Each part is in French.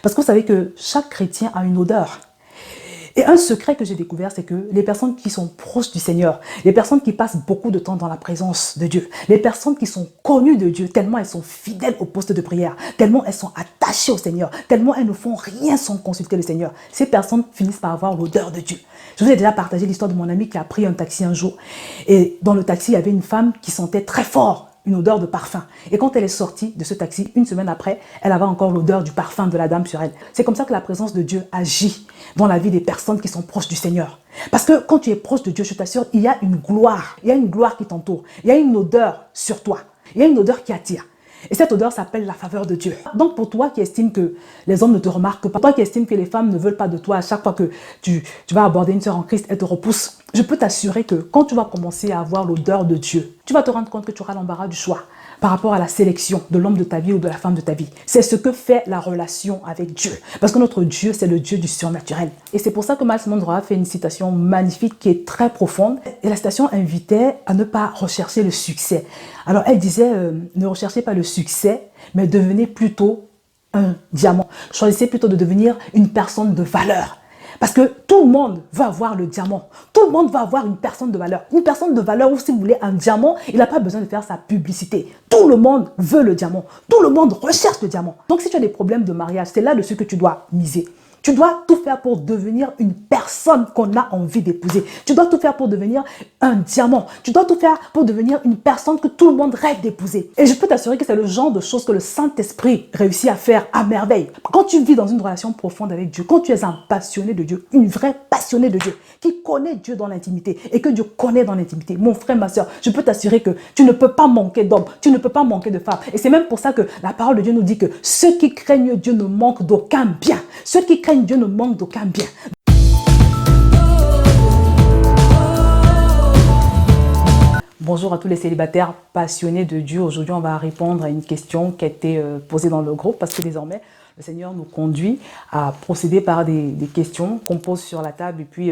Parce que vous savez que chaque chrétien a une odeur. Et un secret que j'ai découvert, c'est que les personnes qui sont proches du Seigneur, les personnes qui passent beaucoup de temps dans la présence de Dieu, les personnes qui sont connues de Dieu, tellement elles sont fidèles au poste de prière, tellement elles sont attachées au Seigneur, tellement elles ne font rien sans consulter le Seigneur, ces personnes finissent par avoir l'odeur de Dieu. Je vous ai déjà partagé l'histoire de mon ami qui a pris un taxi un jour. Et dans le taxi, il y avait une femme qui sentait très fort une odeur de parfum. Et quand elle est sortie de ce taxi, une semaine après, elle avait encore l'odeur du parfum de la dame sur elle. C'est comme ça que la présence de Dieu agit dans la vie des personnes qui sont proches du Seigneur. Parce que quand tu es proche de Dieu, je t'assure, il y a une gloire. Il y a une gloire qui t'entoure. Il y a une odeur sur toi. Il y a une odeur qui attire. Et cette odeur s'appelle la faveur de Dieu. Donc pour toi qui estime que les hommes ne te remarquent pas, toi qui estime que les femmes ne veulent pas de toi, à chaque fois que tu vas aborder une sœur en Christ, elle te repousse. Je peux t'assurer que quand tu vas commencer à avoir l'odeur de Dieu, tu vas te rendre compte que tu auras l'embarras du choix par rapport à la sélection de l'homme de ta vie ou de la femme de ta vie. C'est ce que fait la relation avec Dieu. Parce que notre Dieu, c'est le Dieu du surnaturel. Et c'est pour ça que Myles Munroe a fait une citation magnifique qui est très profonde. Et la citation invitait à ne pas rechercher le succès. Alors elle disait, ne recherchez pas le succès, mais devenez plutôt un diamant. Choisissez plutôt de devenir une personne de valeur. Parce que tout le monde va avoir le diamant. Tout le monde va avoir une personne de valeur. Une personne de valeur, ou si vous voulez un diamant, il n'a pas besoin de faire sa publicité. Tout le monde veut le diamant. Tout le monde recherche le diamant. Donc si tu as des problèmes de mariage, c'est là-dessus que tu dois miser. Tu dois tout faire pour devenir une personne qu'on a envie d'épouser. Tu dois tout faire pour devenir un diamant. Tu dois tout faire pour devenir une personne que tout le monde rêve d'épouser. Et je peux t'assurer que c'est le genre de choses que le Saint-Esprit réussit à faire à merveille. Quand tu vis dans une relation profonde avec Dieu, quand tu es un passionné de Dieu, une vraie passionnée de Dieu, qui connaît Dieu dans l'intimité et que Dieu connaît dans l'intimité, mon frère, ma soeur, je peux t'assurer que tu ne peux pas manquer d'hommes, tu ne peux pas manquer de femmes. Et c'est même pour ça que la parole de Dieu nous dit que ceux qui craignent Dieu ne manquent d'aucun bien. Ceux qui craignent Dieu ne manquent d'aucun bien. Bonjour à tous les célibataires passionnés de Dieu. Aujourd'hui, on va répondre à une question qui a été posée dans le groupe parce que désormais, le Seigneur nous conduit à procéder par des questions qu'on pose sur la table et puis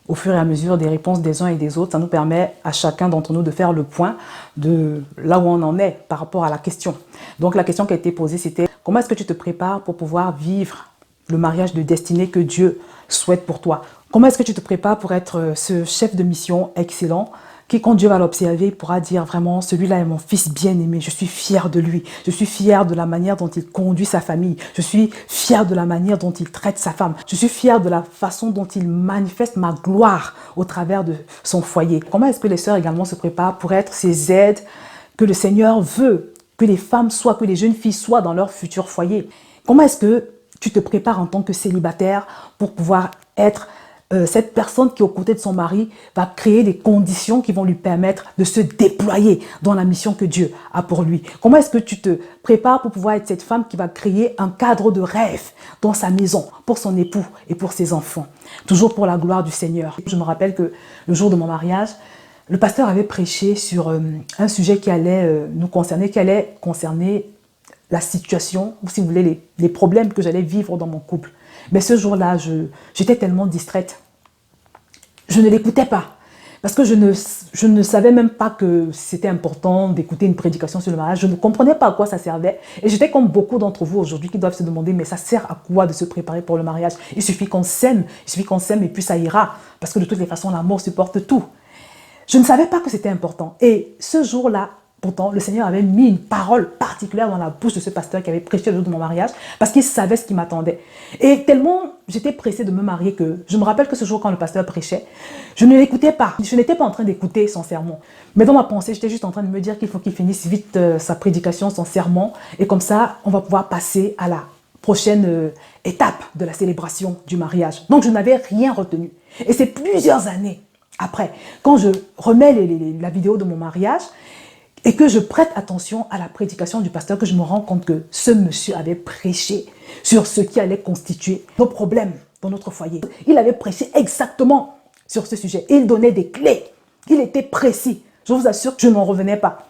au fur et à mesure des réponses des uns et des autres, ça nous permet à chacun d'entre nous de faire le point de là où on en est par rapport à la question. Donc la question qui a été posée, c'était comment est-ce que tu te prépares pour pouvoir vivre le mariage de destinée que Dieu souhaite pour toi? Comment est-ce que tu te prépares pour être ce chef de mission excellent qui, quand Dieu va l'observer, pourra dire vraiment, celui-là est mon fils bien-aimé, je suis fier de lui, je suis fier de la manière dont il conduit sa famille, je suis fier de la manière dont il traite sa femme, je suis fier de la façon dont il manifeste ma gloire au travers de son foyer. Comment est-ce que les sœurs également se préparent pour être ces aides que le Seigneur veut que les femmes soient, que les jeunes filles soient dans leur futur foyer? Comment est-ce que tu te prépares en tant que célibataire pour pouvoir être cette personne qui, aux côtés de son mari, va créer les conditions qui vont lui permettre de se déployer dans la mission que Dieu a pour lui? Comment est-ce que tu te prépares pour pouvoir être cette femme qui va créer un cadre de rêve dans sa maison, pour son époux et pour ses enfants, toujours pour la gloire du Seigneur? Je me rappelle que le jour de mon mariage, le pasteur avait prêché sur un sujet qui allait nous concerner, qui allait concerner la situation, ou si vous voulez, les problèmes que j'allais vivre dans mon couple. Mais ce jour-là, j'étais tellement distraite. Je ne l'écoutais pas. Parce que je ne savais même pas que c'était important d'écouter une prédication sur le mariage. Je ne comprenais pas à quoi ça servait. Et j'étais comme beaucoup d'entre vous aujourd'hui qui doivent se demander, mais ça sert à quoi de se préparer pour le mariage? Il suffit qu'on s'aime et puis ça ira. Parce que de toutes les façons, l'amour supporte tout. Je ne savais pas que c'était important. Et ce jour-là, pourtant, le Seigneur avait mis une parole particulière dans la bouche de ce pasteur qui avait prêché le jour de mon mariage parce qu'il savait ce qui m'attendait. Et tellement j'étais pressée de me marier que je me rappelle que ce jour, quand le pasteur prêchait, je ne l'écoutais pas. Je n'étais pas en train d'écouter son sermon. Mais dans ma pensée, j'étais juste en train de me dire qu'il faut qu'il finisse vite sa prédication, son sermon. Et comme ça, on va pouvoir passer à la prochaine étape de la célébration du mariage. Donc, je n'avais rien retenu. Et c'est plusieurs années après, quand je remets la vidéo de mon mariage, et que je prête attention à la prédication du pasteur, que je me rends compte que ce monsieur avait prêché sur ce qui allait constituer nos problèmes dans notre foyer. Il avait prêché exactement sur ce sujet. Il donnait des clés. Il était précis. Je vous assure que je n'en revenais pas.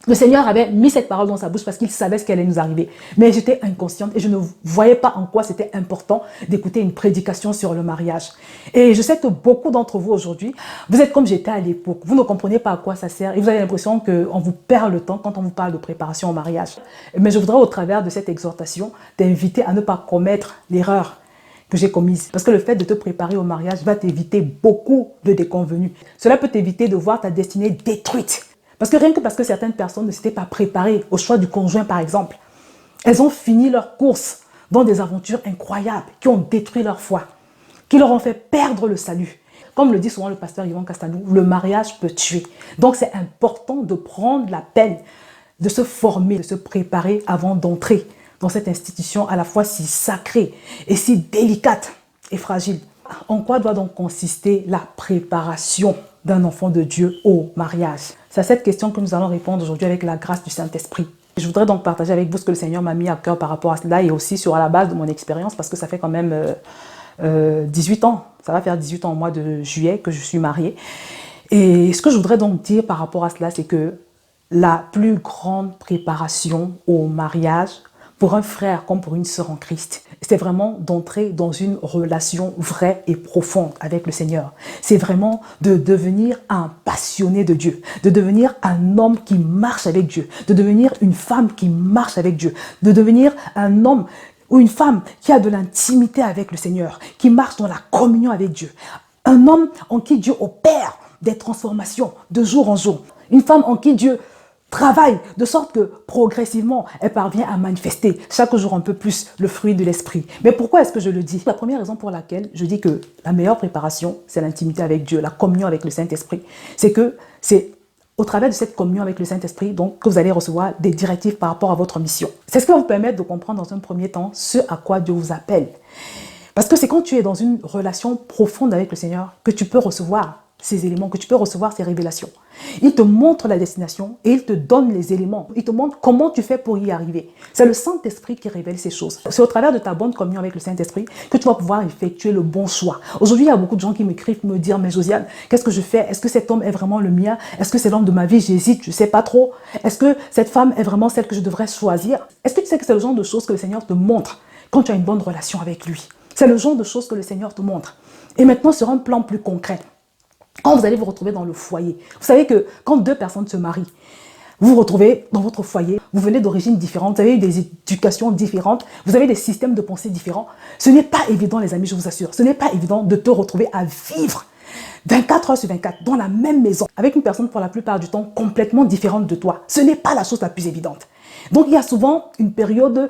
Le Seigneur avait mis cette parole dans sa bouche parce qu'il savait ce qui allait nous arriver. Mais j'étais inconsciente et je ne voyais pas en quoi c'était important d'écouter une prédication sur le mariage. Et je sais que beaucoup d'entre vous aujourd'hui, vous êtes comme j'étais à l'époque. Vous ne comprenez pas à quoi ça sert et vous avez l'impression qu'on vous perd le temps quand on vous parle de préparation au mariage. Mais je voudrais au travers de cette exhortation t'inviter à ne pas commettre l'erreur que j'ai commise. Parce que le fait de te préparer au mariage va t'éviter beaucoup de déconvenus. Cela peut t'éviter de voir ta destinée détruite. Parce que rien que parce que certaines personnes ne s'étaient pas préparées au choix du conjoint, par exemple, elles ont fini leur course dans des aventures incroyables qui ont détruit leur foi, qui leur ont fait perdre le salut. Comme le dit souvent le pasteur Yvan Castanou, le mariage peut tuer. Donc c'est important de prendre la peine de se former, de se préparer avant d'entrer dans cette institution à la fois si sacrée et si délicate et fragile. En quoi doit donc consister la préparation d'un enfant de Dieu au mariage? C'est à cette question que nous allons répondre aujourd'hui avec la grâce du Saint-Esprit. Je voudrais donc partager avec vous ce que le Seigneur m'a mis à cœur par rapport à cela et aussi sur la base de mon expérience parce que ça fait quand même 18 ans. Ça va faire 18 ans au mois de juillet que je suis mariée. Et ce que je voudrais donc dire par rapport à cela, c'est que la plus grande préparation au mariage pour un frère comme pour une sœur en Christ, c'est vraiment d'entrer dans une relation vraie et profonde avec le Seigneur. C'est vraiment de devenir un passionné de Dieu, de devenir un homme qui marche avec Dieu, de devenir une femme qui marche avec Dieu, de devenir un homme ou une femme qui a de l'intimité avec le Seigneur, qui marche dans la communion avec Dieu. Un homme en qui Dieu opère des transformations de jour en jour. Une femme en qui Dieu travaille de sorte que progressivement, elle parvient à manifester chaque jour un peu plus le fruit de l'esprit. Mais pourquoi est-ce que je le dis? La première raison pour laquelle je dis que la meilleure préparation, c'est l'intimité avec Dieu, la communion avec le Saint-Esprit. C'est que c'est au travers de cette communion avec le Saint-Esprit donc, que vous allez recevoir des directives par rapport à votre mission. C'est ce qui va vous permettre de comprendre dans un premier temps ce à quoi Dieu vous appelle. Parce que c'est quand tu es dans une relation profonde avec le Seigneur que tu peux recevoir ces éléments, que tu peux recevoir ces révélations. Il te montre la destination et il te donne les éléments. Il te montre comment tu fais pour y arriver. C'est le Saint-Esprit qui révèle ces choses. C'est au travers de ta bonne communion avec le Saint-Esprit que tu vas pouvoir effectuer le bon choix. Aujourd'hui, il y a beaucoup de gens qui m'écrivent pour me dire « Mais Josiane, qu'est-ce que je fais? Est-ce que cet homme est vraiment le mien? Est-ce que c'est l'homme de ma vie? J'hésite, je ne sais pas trop. Est-ce que cette femme est vraiment celle que je devrais choisir? » Est-ce que tu sais que c'est le genre de choses que le Seigneur te montre quand tu as une bonne relation avec lui? C'est le genre de choses que le Seigneur te montre. Et maintenant, sur un plan plus concret, quand vous allez vous retrouver dans le foyer, vous savez que quand deux personnes se marient, vous vous retrouvez dans votre foyer, vous venez d'origines différentes, vous avez eu des éducations différentes, vous avez des systèmes de pensée différents. Ce n'est pas évident, les amis, je vous assure. Ce n'est pas évident de te retrouver à vivre 24 heures sur 24 dans la même maison, avec une personne pour la plupart du temps complètement différente de toi. Ce n'est pas la chose la plus évidente. Donc, il y a souvent une période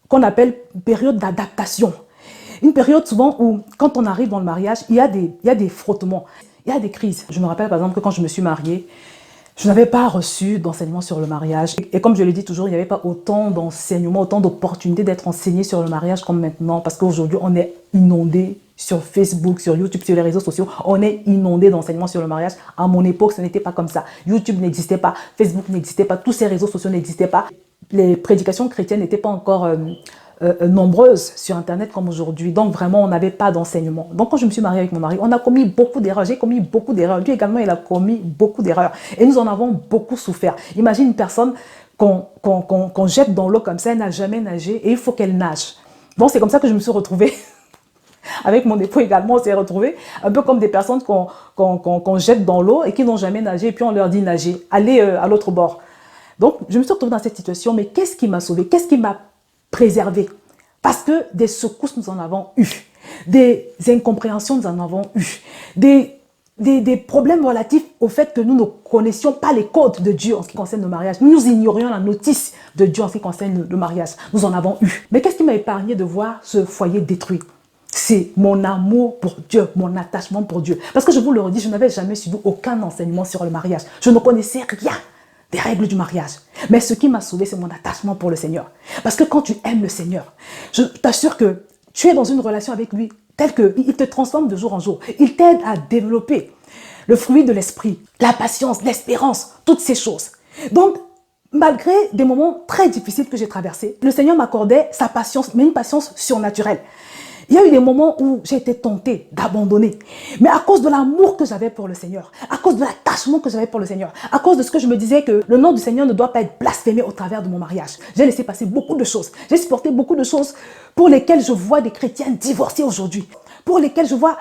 qu'on appelle une période d'adaptation. Une période souvent où, quand on arrive dans le mariage, il y a des frottements. Il y a des crises. Je me rappelle par exemple que quand je me suis mariée, je n'avais pas reçu d'enseignement sur le mariage. Et comme je le dis toujours, il n'y avait pas autant d'enseignements, autant d'opportunités d'être enseigné sur le mariage comme maintenant. Parce qu'aujourd'hui, on est inondé sur Facebook, sur YouTube, sur les réseaux sociaux. On est inondé d'enseignements sur le mariage. À mon époque, ce n'était pas comme ça. YouTube n'existait pas, Facebook n'existait pas, tous ces réseaux sociaux n'existaient pas. Les prédications chrétiennes n'étaient pas encore nombreuses sur Internet comme aujourd'hui. Donc vraiment, on n'avait pas d'enseignement. Donc quand je me suis mariée avec mon mari, on a commis beaucoup d'erreurs. J'ai commis beaucoup d'erreurs. Lui également, il a commis beaucoup d'erreurs. Et nous en avons beaucoup souffert. Imagine une personne qu'on jette dans l'eau comme ça, elle n'a jamais nagé et il faut qu'elle nage. Donc c'est comme ça que je me suis retrouvée. Avec mon époux également, on s'est retrouvés un peu comme des personnes qu'on jette dans l'eau et qui n'ont jamais nagé et puis on leur dit nager, allez à l'autre bord. Donc je me suis retrouvée dans cette situation, mais qu'est-ce qui m'a sauvée? Qu'est-ce qui m'a préservée? Parce que des secousses nous en avons eu, des incompréhensions nous en avons eu, des problèmes relatifs au fait que nous ne connaissions pas les codes de Dieu en ce qui concerne le mariage. Nous ignorions la notice de Dieu en ce qui concerne le mariage. Nous en avons eu. Mais qu'est-ce qui m'a épargné de voir ce foyer détruit? C'est mon amour pour Dieu, mon attachement pour Dieu. Parce que je vous le redis, je n'avais jamais suivi aucun enseignement sur le mariage. Je ne connaissais rien des règles du mariage. Mais ce qui m'a sauvé, c'est mon attachement pour le Seigneur. Parce que quand tu aimes le Seigneur, je t'assure que tu es dans une relation avec lui telle qu'il te transforme de jour en jour. Il t'aide à développer le fruit de l'esprit, la patience, l'espérance, toutes ces choses. Donc, malgré des moments très difficiles que j'ai traversés, le Seigneur m'accordait sa patience, mais une patience surnaturelle. Il y a eu des moments où j'ai été tentée d'abandonner. Mais à cause de l'amour que j'avais pour le Seigneur, à cause de l'attachement que j'avais pour le Seigneur, à cause de ce que je me disais que le nom du Seigneur ne doit pas être blasphémé au travers de mon mariage, j'ai laissé passer beaucoup de choses. J'ai supporté beaucoup de choses pour lesquelles je vois des chrétiens divorcés aujourd'hui, pour lesquelles je vois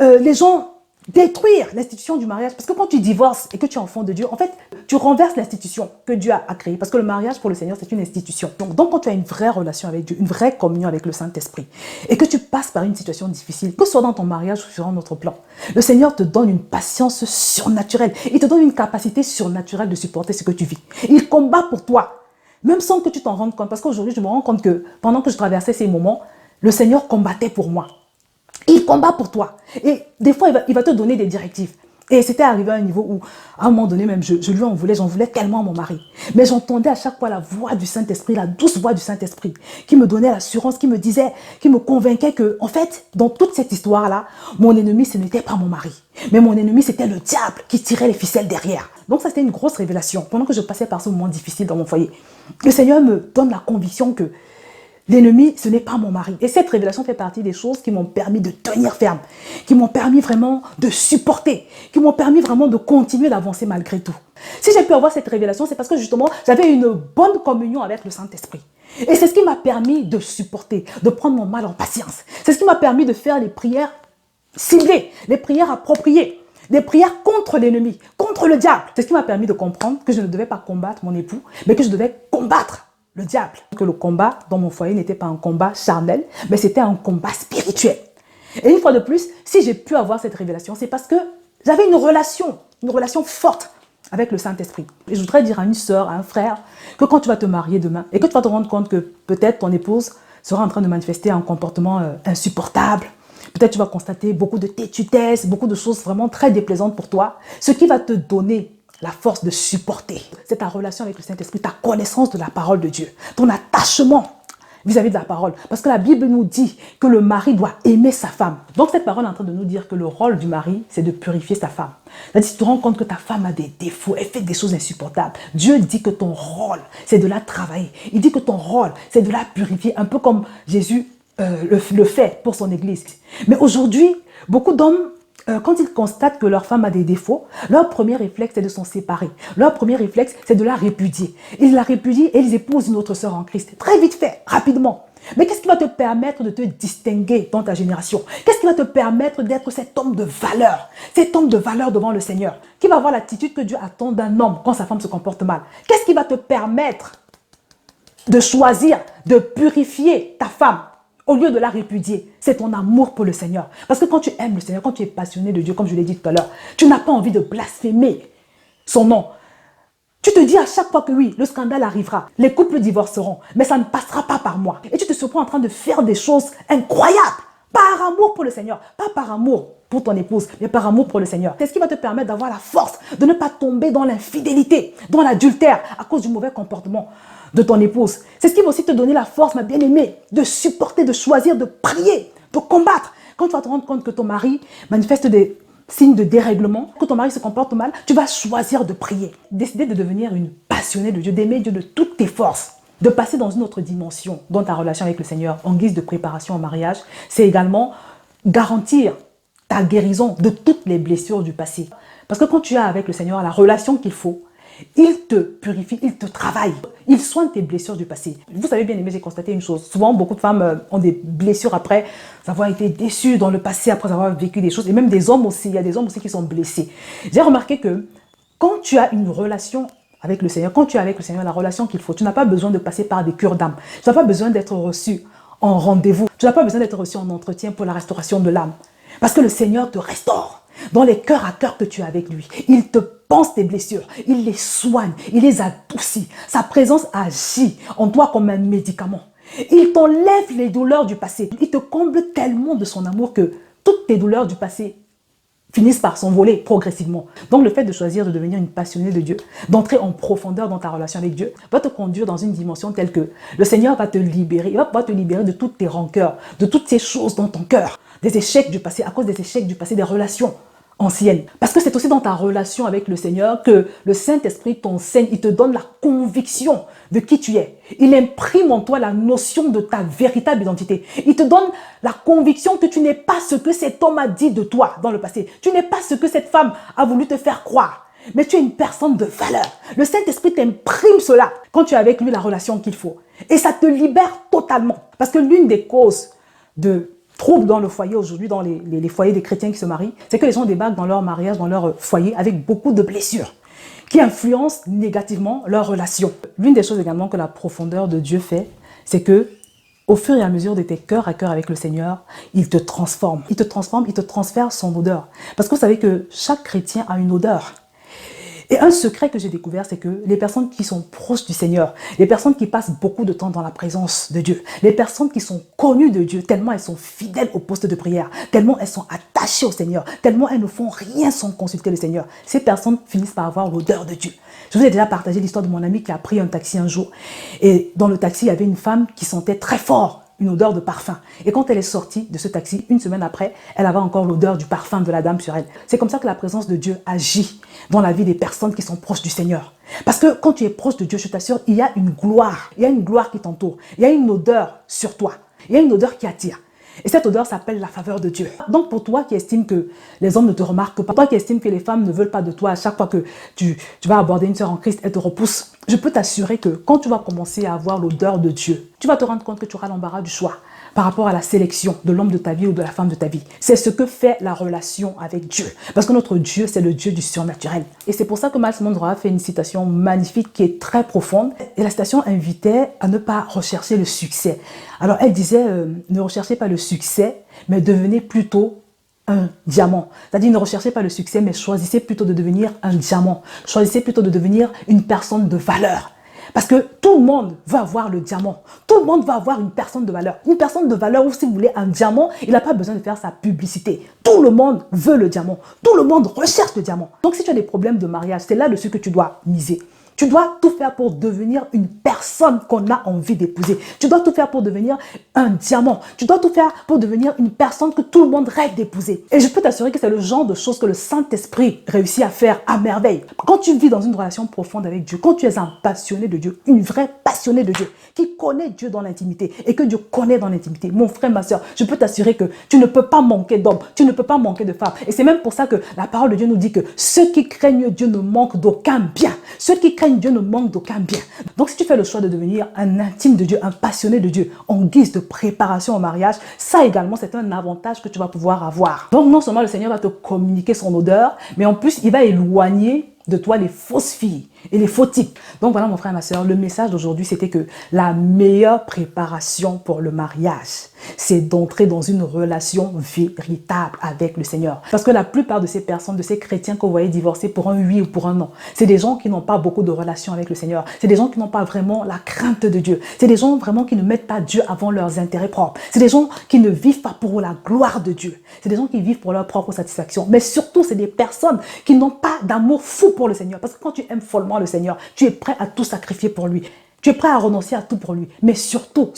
les gens détruire l'institution du mariage. Parce que quand tu divorces et que tu es enfant de Dieu, en fait, tu renverses l'institution que Dieu a créée. Parce que le mariage pour le Seigneur, c'est une institution. Donc, quand tu as une vraie relation avec Dieu, une vraie communion avec le Saint-Esprit, et que tu passes par une situation difficile, que ce soit dans ton mariage ou sur un autre plan, le Seigneur te donne une patience surnaturelle. Il te donne une capacité surnaturelle de supporter ce que tu vis. Il combat pour toi, même sans que tu t'en rendes compte. Parce qu'aujourd'hui, je me rends compte que pendant que je traversais ces moments, le Seigneur combattait pour moi. Il combat pour toi. Et des fois, il va te donner des directives. Et c'était arrivé à un niveau où, à un moment donné même, je lui en voulais, j'en voulais tellement à mon mari. Mais j'entendais à chaque fois la voix du Saint-Esprit, la douce voix du Saint-Esprit, qui me donnait l'assurance, qui me disait, qui me convainquait que, en fait, dans toute cette histoire-là, mon ennemi, ce n'était pas mon mari. Mais mon ennemi, c'était le diable qui tirait les ficelles derrière. Donc ça, c'était une grosse révélation. Pendant que je passais par ce moment difficile dans mon foyer, le Seigneur me donne la conviction que l'ennemi, ce n'est pas mon mari. Et cette révélation fait partie des choses qui m'ont permis de tenir ferme, qui m'ont permis vraiment de supporter, qui m'ont permis vraiment de continuer d'avancer malgré tout. Si j'ai pu avoir cette révélation, c'est parce que justement, j'avais une bonne communion avec le Saint-Esprit. Et c'est ce qui m'a permis de supporter, de prendre mon mal en patience. C'est ce qui m'a permis de faire les prières ciblées, les prières appropriées, des prières contre l'ennemi, contre le diable. C'est ce qui m'a permis de comprendre que je ne devais pas combattre mon époux, mais que je devais combattre le diable. Que le combat dans mon foyer n'était pas un combat charnel, mais c'était un combat spirituel. Et une fois de plus, si j'ai pu avoir cette révélation, c'est parce que j'avais une relation forte avec le Saint-Esprit. Et je voudrais dire à une sœur, à un frère, que quand tu vas te marier demain, et que tu vas te rendre compte que peut-être ton épouse sera en train de manifester un comportement insupportable, peut-être tu vas constater beaucoup de têtudesse, beaucoup de choses vraiment très déplaisantes pour toi, ce qui va te donner la force de supporter. C'est ta relation avec le Saint-Esprit, ta connaissance de la parole de Dieu, ton attachement vis-à-vis de la parole. Parce que la Bible nous dit que le mari doit aimer sa femme. Donc cette parole est en train de nous dire que le rôle du mari, c'est de purifier sa femme. C'est-à-dire, si tu te rends compte que ta femme a des défauts, elle fait des choses insupportables, Dieu dit que ton rôle, c'est de la travailler. Il dit que ton rôle, c'est de la purifier, un peu comme Jésus le fait pour son église. Mais aujourd'hui, beaucoup d'hommes, quand ils constatent que leur femme a des défauts, leur premier réflexe, c'est de s'en séparer. Leur premier réflexe, c'est de la répudier. Ils la repudient et ils épousent une autre sœur en Christ. Très vite fait, rapidement. Mais qu'est-ce qui va te permettre de te distinguer dans ta génération? Qu'est-ce qui va te permettre d'être cet homme de valeur devant le Seigneur, qui va avoir l'attitude que Dieu attend d'un homme quand sa femme se comporte mal? Qu'est-ce qui va te permettre de choisir de purifier ta femme au lieu de la répudier? C'est ton amour pour le Seigneur. Parce que quand tu aimes le Seigneur, quand tu es passionné de Dieu, comme je l'ai dit tout à l'heure, tu n'as pas envie de blasphémer son nom. Tu te dis à chaque fois que oui, le scandale arrivera, les couples divorceront, mais ça ne passera pas par moi. Et tu te surprends en train de faire des choses incroyables, par amour pour le Seigneur, pas par amour pour ton épouse, mais par amour pour le Seigneur. C'est ce qui va te permettre d'avoir la force de ne pas tomber dans l'infidélité, dans l'adultère, à cause du mauvais comportement de ton épouse. C'est ce qui va aussi te donner la force, ma bien-aimée, de supporter, de choisir, de prier, de combattre. Quand tu vas te rendre compte que ton mari manifeste des signes de dérèglement, que ton mari se comporte mal, tu vas choisir de prier. Décider de devenir une passionnée de Dieu, d'aimer Dieu de toutes tes forces, de passer dans une autre dimension dans ta relation avec le Seigneur en guise de préparation au mariage, c'est également garantir ta guérison de toutes les blessures du passé. Parce que quand tu as avec le Seigneur la relation qu'il faut, il te purifie, il te travaille, il soigne tes blessures du passé. Vous savez bien aimé, j'ai constaté une chose. Souvent, beaucoup de femmes ont des blessures après avoir été déçues dans le passé, après avoir vécu des choses. Et même des hommes aussi, il y a des hommes aussi qui sont blessés. J'ai remarqué que quand tu as une relation avec le Seigneur, quand tu as avec le Seigneur la relation qu'il faut, tu n'as pas besoin de passer par des cures d'âme. Tu n'as pas besoin d'être reçu en rendez-vous. Tu n'as pas besoin d'être reçu en entretien pour la restauration de l'âme. Parce que le Seigneur te restaure dans les cœurs à cœur que tu as avec lui. Il te pense tes blessures, il les soigne, il les adoucit. Sa présence agit en toi comme un médicament. Il t'enlève les douleurs du passé. Il te comble tellement de son amour que toutes tes douleurs du passé finissent par s'envoler progressivement. Donc le fait de choisir de devenir une passionnée de Dieu, d'entrer en profondeur dans ta relation avec Dieu, va te conduire dans une dimension telle que le Seigneur va te libérer. Il va pouvoir te libérer de toutes tes rancœurs, de toutes ces choses dans ton cœur, des échecs du passé, à cause des échecs du passé, des relations ancienne. Parce que c'est aussi dans ta relation avec le Seigneur que le Saint-Esprit t'enseigne, il te donne la conviction de qui tu es. Il imprime en toi la notion de ta véritable identité. Il te donne la conviction que tu n'es pas ce que cet homme a dit de toi dans le passé. Tu n'es pas ce que cette femme a voulu te faire croire. Mais tu es une personne de valeur. Le Saint-Esprit t'imprime cela quand tu as avec lui la relation qu'il faut. Et ça te libère totalement. Parce que l'une des causes de troubles dans le foyer aujourd'hui, dans les foyers des chrétiens qui se marient, c'est que les gens débarquent dans leur mariage, dans leur foyer, avec beaucoup de blessures qui influencent négativement leur relation. L'une des choses également que la profondeur de Dieu fait, c'est que au fur et à mesure de tes cœurs à cœur avec le Seigneur, il te transforme. Il te transforme, il te transfère son odeur. Parce que vous savez que chaque chrétien a une odeur. Et un secret que j'ai découvert, c'est que les personnes qui sont proches du Seigneur, les personnes qui passent beaucoup de temps dans la présence de Dieu, les personnes qui sont connues de Dieu, tellement elles sont fidèles au poste de prière, tellement elles sont attachées au Seigneur, tellement elles ne font rien sans consulter le Seigneur, ces personnes finissent par avoir l'odeur de Dieu. Je vous ai déjà partagé l'histoire de mon ami qui a pris un taxi un jour. Et dans le taxi, il y avait une femme qui sentait très fort une odeur de parfum. Et quand elle est sortie de ce taxi, une semaine après, elle avait encore l'odeur du parfum de la dame sur elle. C'est comme ça que la présence de Dieu agit dans la vie des personnes qui sont proches du Seigneur. Parce que quand tu es proche de Dieu, je t'assure, il y a une gloire. Il y a une gloire qui t'entoure. Il y a une odeur sur toi. Il y a une odeur qui attire. Et cette odeur s'appelle la faveur de Dieu. Donc pour toi qui estime que les hommes ne te remarquent pas, toi qui estime que les femmes ne veulent pas de toi, à chaque fois que tu vas aborder une sœur en Christ, elle te repousse. Je peux t'assurer que quand tu vas commencer à avoir l'odeur de Dieu, tu vas te rendre compte que tu auras l'embarras du choix par rapport à la sélection de l'homme de ta vie ou de la femme de ta vie. C'est ce que fait la relation avec Dieu. Parce que notre Dieu, c'est le Dieu du surnaturel. Et c'est pour ça que Miles Monroe a fait une citation magnifique qui est très profonde. Et la citation invitait à ne pas rechercher le succès. Alors elle disait, ne recherchez pas le succès, mais devenez plutôt un diamant. C'est-à-dire, ne recherchez pas le succès, mais choisissez plutôt de devenir un diamant. Choisissez plutôt de devenir une personne de valeur. Parce que tout le monde veut avoir le diamant. Tout le monde va avoir une personne de valeur. Une personne de valeur, ou si vous voulez un diamant, il n'a pas besoin de faire sa publicité. Tout le monde veut le diamant. Tout le monde recherche le diamant. Donc si tu as des problèmes de mariage, c'est là-dessus que tu dois miser. Tu dois tout faire pour devenir une personne qu'on a envie d'épouser. Tu dois tout faire pour devenir un diamant. Tu dois tout faire pour devenir une personne que tout le monde rêve d'épouser. Et je peux t'assurer que c'est le genre de choses que le Saint-Esprit réussit à faire à merveille. Quand tu vis dans une relation profonde avec Dieu, quand tu es un passionné de Dieu, une vraie passionnée de Dieu, qui connaît Dieu dans l'intimité et que Dieu connaît dans l'intimité, mon frère, ma soeur, je peux t'assurer que tu ne peux pas manquer d'hommes, tu ne peux pas manquer de femmes. Et c'est même pour ça que la parole de Dieu nous dit que ceux qui craignent Dieu ne manquent d'aucun bien. Ceux qui craignent Dieu ne manquent d'aucun bien. Donc si tu fais le choix de devenir un intime de Dieu, un passionné de Dieu, en guise de préparation au mariage, ça également c'est un avantage que tu vas pouvoir avoir. Donc non seulement le Seigneur va te communiquer son odeur, mais en plus il va éloigner de toi les fausses filles et les faux types. Donc voilà mon frère et ma soeur, le message d'aujourd'hui c'était que la meilleure préparation pour le mariage, c'est d'entrer dans une relation véritable avec le Seigneur. Parce que la plupart de ces personnes, de ces chrétiens que vous voyez divorcer pour un oui ou pour un non, c'est des gens qui n'ont pas beaucoup de relations avec le Seigneur. C'est des gens qui n'ont pas vraiment la crainte de Dieu. C'est des gens vraiment qui ne mettent pas Dieu avant leurs intérêts propres. C'est des gens qui ne vivent pas pour la gloire de Dieu. C'est des gens qui vivent pour leur propre satisfaction. Mais surtout, c'est des personnes qui n'ont pas d'amour fou pour le Seigneur. Parce que quand tu aimes follement le Seigneur, tu es prêt à tout sacrifier pour lui. Tu es prêt à renoncer à tout pour lui. Mais surtout,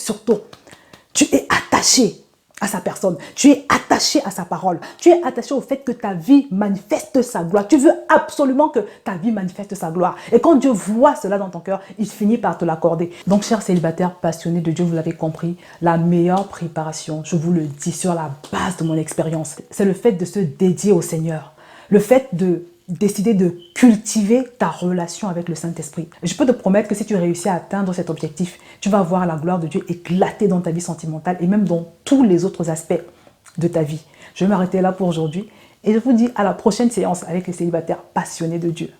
tu es attaché à sa personne. Tu es attaché à sa parole. Tu es attaché au fait que ta vie manifeste sa gloire. Tu veux absolument que ta vie manifeste sa gloire. Et quand Dieu voit cela dans ton cœur, il finit par te l'accorder. Donc, chers célibataires passionnés de Dieu, vous l'avez compris, la meilleure préparation, je vous le dis sur la base de mon expérience, c'est le fait de se dédier au Seigneur. Le fait de décider de cultiver ta relation avec le Saint-Esprit. Je peux te promettre que si tu réussis à atteindre cet objectif, tu vas voir la gloire de Dieu éclater dans ta vie sentimentale et même dans tous les autres aspects de ta vie. Je vais m'arrêter là pour aujourd'hui et je vous dis à la prochaine séance avec les célibataires passionnés de Dieu.